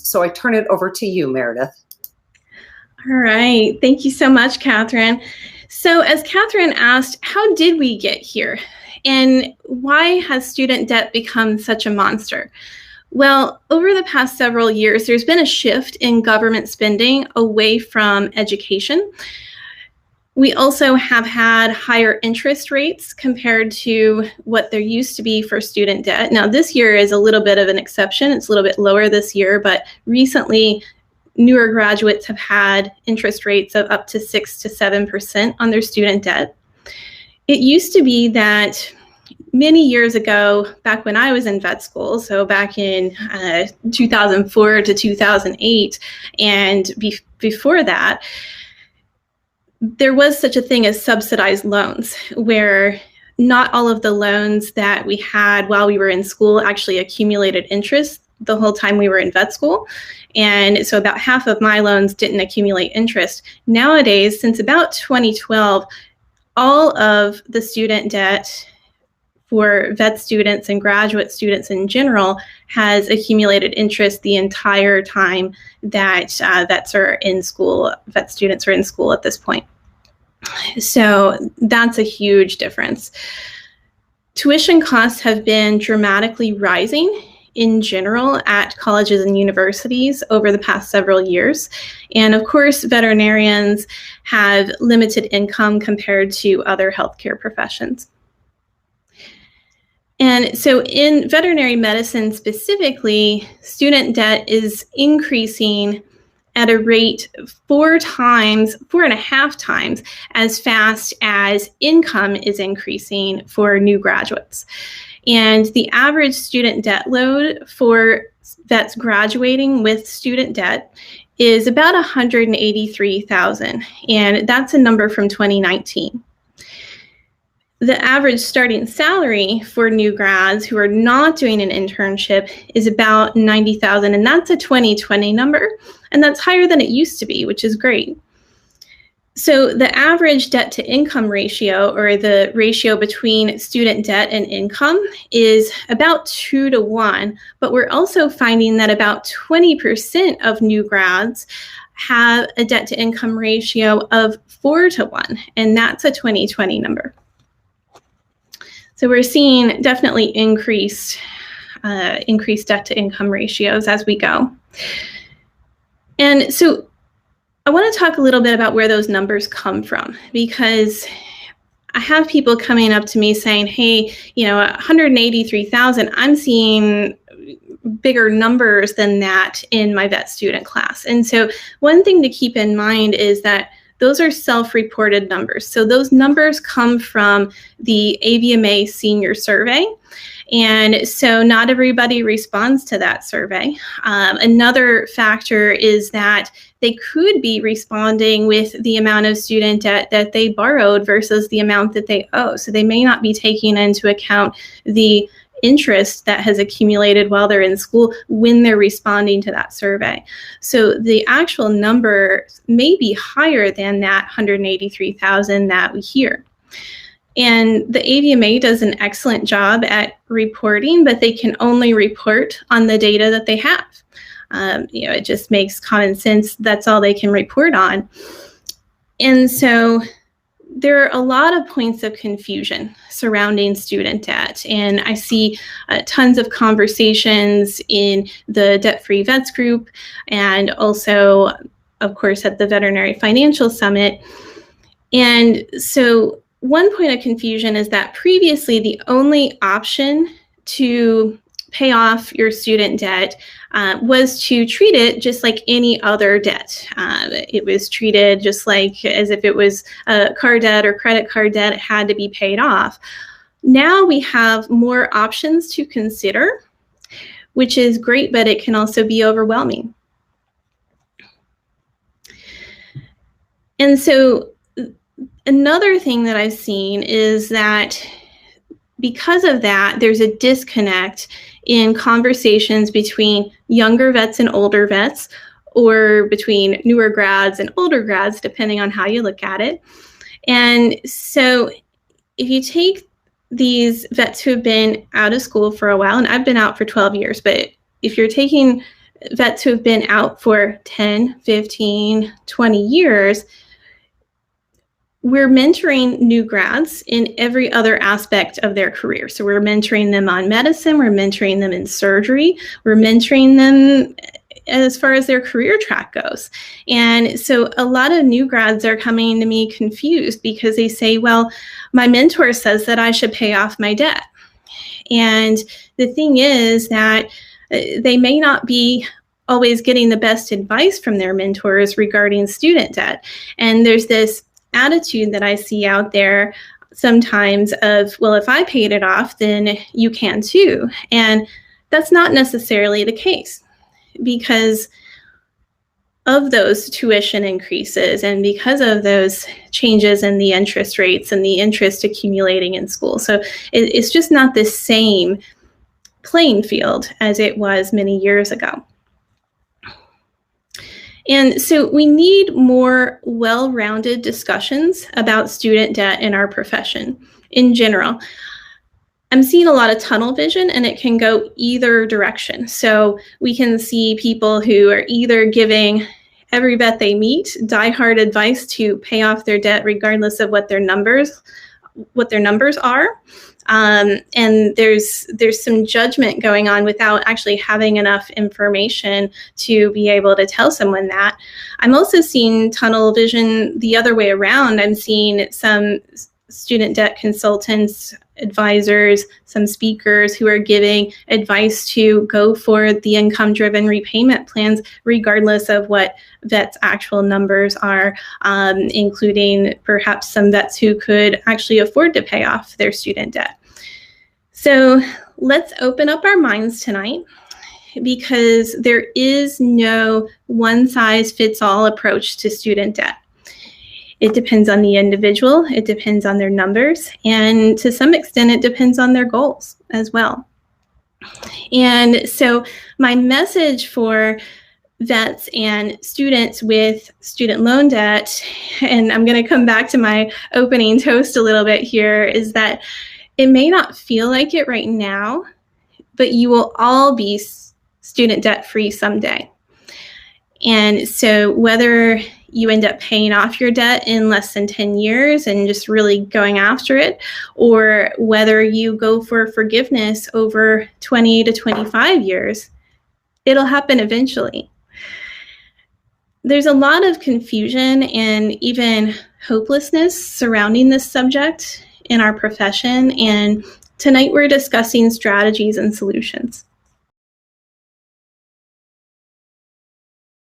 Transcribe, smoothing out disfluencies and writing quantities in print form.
So I turn it over to you, Meredith. All right. Thank you so much, Catherine. So as Catherine asked, how did we get here? And why has student debt become such a monster? Well, over the past several years, there's been a shift in government spending away from education. We also have had higher interest rates compared to what there used to be for student debt. Now, this year is a little bit of an exception. It's a little bit lower this year, but recently, newer graduates have had interest rates of up to 6 to 7% on their student debt. It used to be that many years ago, back when I was in vet school, so back in 2004 to 2008, and before that, there was such a thing as subsidized loans, where not all of the loans that we had while we were in school actually accumulated interest the whole time we were in vet school. And so about half of my loans didn't accumulate interest. Nowadays, since about 2012, all of the student debt for vet students and graduate students in general has accumulated interest the entire time that vets are in school, vet students are in school at this point. So that's a huge difference. Tuition costs have been dramatically rising in general at colleges and universities over the past several years. And of course, veterinarians have limited income compared to other healthcare professions. And so in veterinary medicine specifically, student debt is increasing at a rate 4.5 times as fast as income is increasing for new graduates. And the average student debt load for vets graduating with student debt is about $183,000, and that's a number from 2019. The average starting salary for new grads who are not doing an internship is about $90,000, and that's a 2020 number, and that's higher than it used to be, which is great. So the average debt to income ratio, or the ratio between student debt and income, is about 2 to 1, but we're also finding that about 20% of new grads have a debt to income ratio of 4 to 1, and that's a 2020 number. So we're seeing definitely increased debt to income ratios as we go. And so I want to talk a little bit about where those numbers come from, because I have people coming up to me saying, hey, 183,000, I'm seeing bigger numbers than that in my vet student class. And so one thing to keep in mind is that those are self-reported numbers. So those numbers come from the AVMA senior survey. And so not everybody responds to that survey. Another factor is that they could be responding with the amount of student debt that they borrowed versus the amount that they owe. So they may not be taking into account the interest that has accumulated while they're in school when they're responding to that survey. So the actual number may be higher than that 183,000 that we hear. And the AVMA does an excellent job at reporting, but they can only report on the data that they have. It just makes common sense. That's all they can report on. And so there are a lot of points of confusion surrounding student debt. And I see tons of conversations in the Debt-Free Vets group, and also, of course, at the Veterinary Financial Summit. And so one point of confusion is that previously the only option to pay off your student debt was to treat it just like any other debt. It was treated just like as if it was a car debt or credit card debt. It had to be paid off. Now we have more options to consider, which is great, but it can also be overwhelming. And so another thing that I've seen is that because of that, there's a disconnect in conversations between younger vets and older vets, or between newer grads and older grads, depending on how you look at it. And so if you take these vets who have been out of school for a while, and I've been out for 12 years, but if you're taking vets who have been out for 10, 15, 20 years, we're mentoring new grads in every other aspect of their career. So we're mentoring them on medicine, we're mentoring them in surgery, we're mentoring them as far as their career track goes. And so a lot of new grads are coming to me confused because they say, well, my mentor says that I should pay off my debt. And the thing is that they may not be always getting the best advice from their mentors regarding student debt. And there's this attitude that I see out there sometimes of, well, if I paid it off, then you can too. And that's not necessarily the case, because of those tuition increases and because of those changes in the interest rates and the interest accumulating in school. So it's just not the same playing field as it was many years ago. And so we need more well-rounded discussions about student debt in our profession in general. I'm seeing a lot of tunnel vision, and it can go either direction. So we can see people who are either giving every vet they meet diehard advice to pay off their debt regardless of what their numbers are. And there's some judgment going on without actually having enough information to be able to tell someone that. I'm also seeing tunnel vision the other way around. I'm seeing some student debt consultants, advisors, some speakers who are giving advice to go for the income-driven repayment plans, regardless of what vets' actual numbers are, including perhaps some vets who could actually afford to pay off their student debt. So let's open up our minds tonight, because there is no one-size-fits-all approach to student debt. It depends on the individual, it depends on their numbers, and to some extent it depends on their goals as well. And so my message for vets and students with student loan debt, and I'm going to come back to my opening toast a little bit here, is that it may not feel like it right now, but you will all be student debt free someday. And so whether you end up paying off your debt in less than 10 years and just really going after it, or whether you go for forgiveness over 20 to 25 years, it'll happen eventually. There's a lot of confusion and even hopelessness surrounding this subject in our profession, and tonight we're discussing strategies and solutions.